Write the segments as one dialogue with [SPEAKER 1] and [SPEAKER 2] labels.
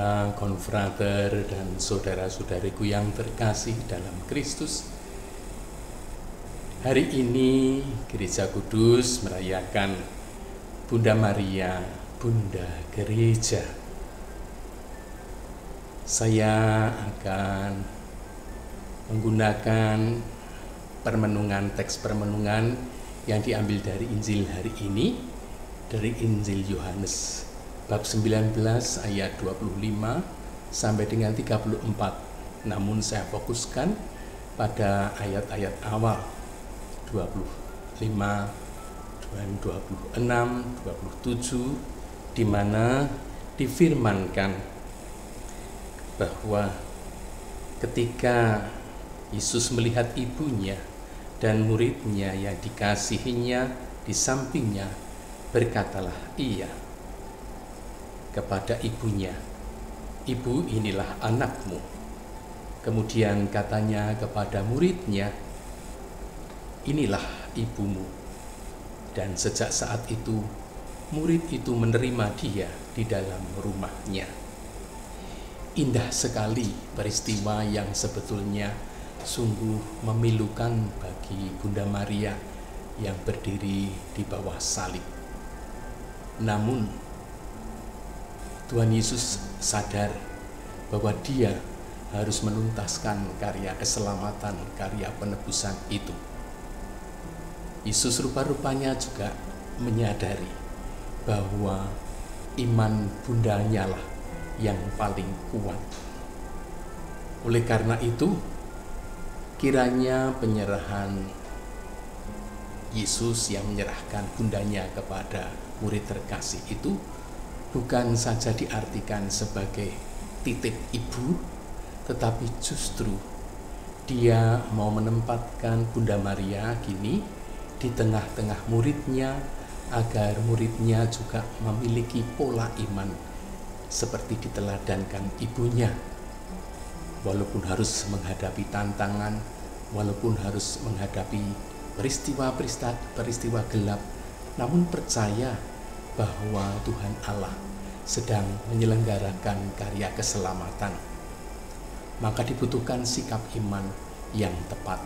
[SPEAKER 1] para konfrater dan saudara-saudariku yang terkasih dalam Kristus. Hari ini Gereja Kudus merayakan Bunda Maria, Bunda Gereja. Saya akan menggunakan teks permenungan yang diambil dari Injil hari ini, dari Injil Yohanes bab 19 ayat 25 sampai dengan 34. Namun saya fokuskan pada ayat-ayat awal 25 dan 26, 27, di mana difirmankan bahwa ketika Yesus melihat ibunya dan muridnya yang dikasihinya di sampingnya, berkatalah ia kepada ibunya, "Ibu, inilah anakmu." Kemudian katanya kepada muridnya, "Inilah ibumu." Dan sejak saat itu, murid itu menerima dia di dalam rumahnya. Indah sekali peristiwa yang sebetulnya sungguh memilukan bagi Bunda Maria yang berdiri di bawah salib. Namun Tuhan Yesus sadar bahwa dia harus menuntaskan karya keselamatan, karya penebusan itu. Yesus rupa-rupanya juga menyadari bahwa iman bundanya lah yang paling kuat. Oleh karena itu, kiranya penyerahan Yesus yang menyerahkan bundanya kepada murid terkasih itu bukan saja diartikan sebagai titip ibu, tetapi justru dia mau menempatkan Bunda Maria kini di tengah-tengah muridnya, agar muridnya juga memiliki pola iman seperti diteladankan ibunya. Walaupun harus menghadapi tantangan, walaupun harus menghadapi peristiwa gelap, namun percaya bahwa Tuhan Allah sedang menyelenggarakan karya keselamatan. Maka dibutuhkan sikap iman yang tepat.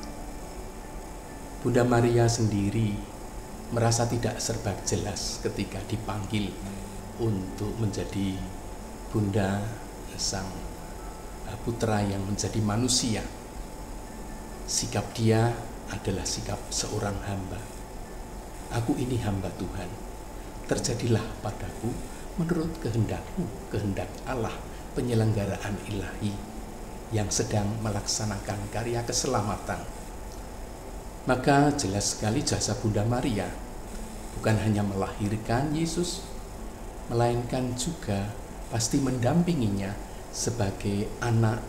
[SPEAKER 1] Bunda Maria sendiri merasa tidak serba jelas ketika dipanggil untuk menjadi bunda sang putra yang menjadi manusia. Sikap dia adalah sikap seorang hamba. "Aku ini hamba Tuhan, terjadilah padaku menurut kehendakmu," kehendak Allah, penyelenggaraan ilahi yang sedang melaksanakan karya keselamatan. Maka jelas sekali jasa Bunda Maria bukan hanya melahirkan Yesus, melainkan juga pasti mendampinginya sebagai anak,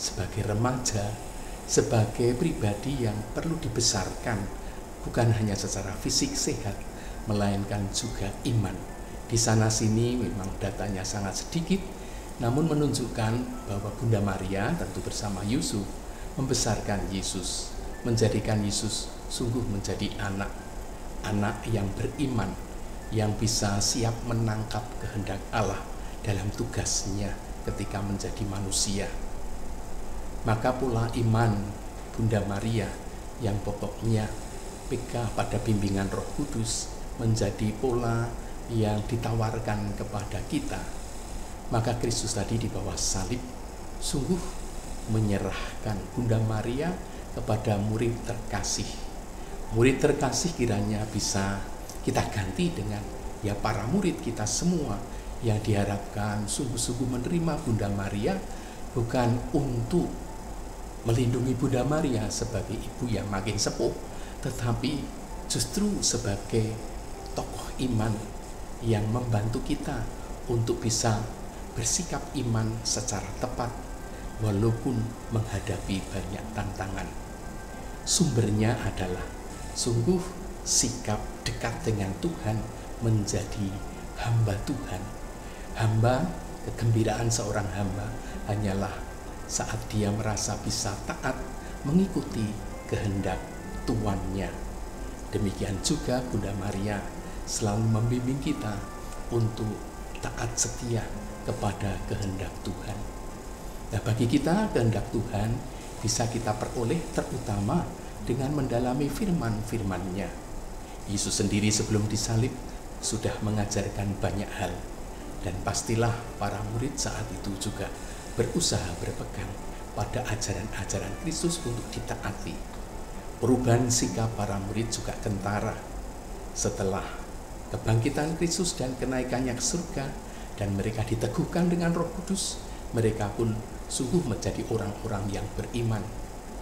[SPEAKER 1] sebagai remaja, sebagai pribadi yang perlu dibesarkan, bukan hanya secara fisik sehat, melainkan juga iman. Di sana sini memang datanya sangat sedikit, namun menunjukkan bahwa Bunda Maria tentu bersama Yusuf membesarkan Yesus, menjadikan Yesus sungguh menjadi anak yang beriman, yang bisa siap menangkap kehendak Allah dalam tugasnya ketika menjadi manusia. Maka pula iman Bunda Maria yang pokoknya pegang pada bimbingan Roh Kudus menjadi pola yang ditawarkan kepada kita. Maka Kristus tadi di bawah salib sungguh menyerahkan Bunda Maria kepada murid terkasih. Murid terkasih kiranya bisa kita ganti dengan para murid kita semua yang diharapkan sungguh-sungguh menerima Bunda Maria, bukan untuk melindungi Bunda Maria sebagai ibu yang makin sepuh, tetapi justru sebagai tokoh iman yang membantu kita untuk bisa bersikap iman secara tepat walaupun menghadapi banyak tantangan. Sumbernya adalah sungguh sikap dekat dengan Tuhan, menjadi hamba Tuhan. Hamba, kegembiraan seorang hamba hanyalah saat dia merasa bisa taat mengikuti kehendak tuannya. Demikian juga Bunda Maria selalu membimbing kita untuk taat setia kepada kehendak Tuhan. Nah, bagi kita kehendak Tuhan bisa kita peroleh terutama dengan mendalami firman-firman-Nya. Yesus sendiri sebelum disalib sudah mengajarkan banyak hal, dan pastilah para murid saat itu juga berusaha berpegang pada ajaran-ajaran Kristus untuk ditaati. Perubahan sikap para murid juga kentara setelah kebangkitan Kristus dan kenaikannya ke surga, dan mereka diteguhkan dengan Roh Kudus. Mereka pun sungguh menjadi orang-orang yang beriman,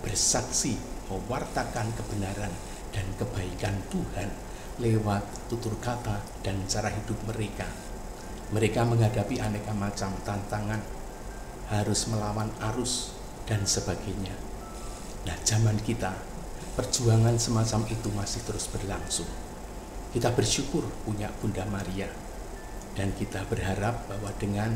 [SPEAKER 1] bersaksi, mewartakan kebenaran dan kebaikan Tuhan lewat tutur kata dan cara hidup mereka. Mereka menghadapi aneka macam tantangan, harus melawan arus dan sebagainya. Nah, zaman kita, perjuangan semacam itu masih terus berlangsung. Kita bersyukur punya Bunda Maria, dan kita berharap bahwa dengan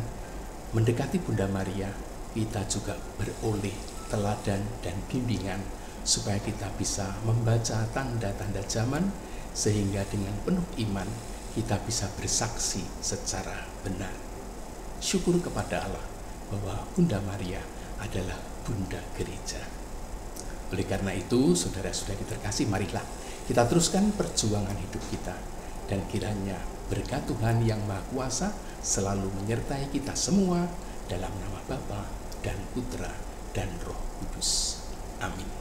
[SPEAKER 1] mendekati Bunda Maria, kita juga beroleh teladan dan bimbingan supaya kita bisa membaca tanda-tanda zaman, sehingga dengan penuh iman kita bisa bersaksi secara benar. Syukur kepada Allah bahwa Bunda Maria adalah Bunda Gereja. Oleh karena itu, saudara-saudari terkasih, marilah kita teruskan perjuangan hidup kita, dan kiranya berkat Tuhan yang Maha Kuasa selalu menyertai kita semua dalam nama Bapa dan Putra dan Roh Kudus. Amin.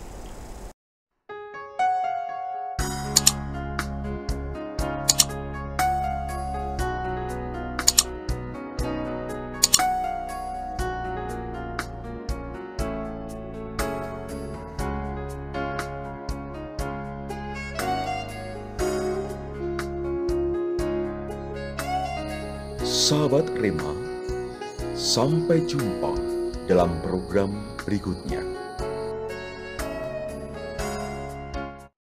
[SPEAKER 2] Sahabat Rema, sampai jumpa dalam program berikutnya.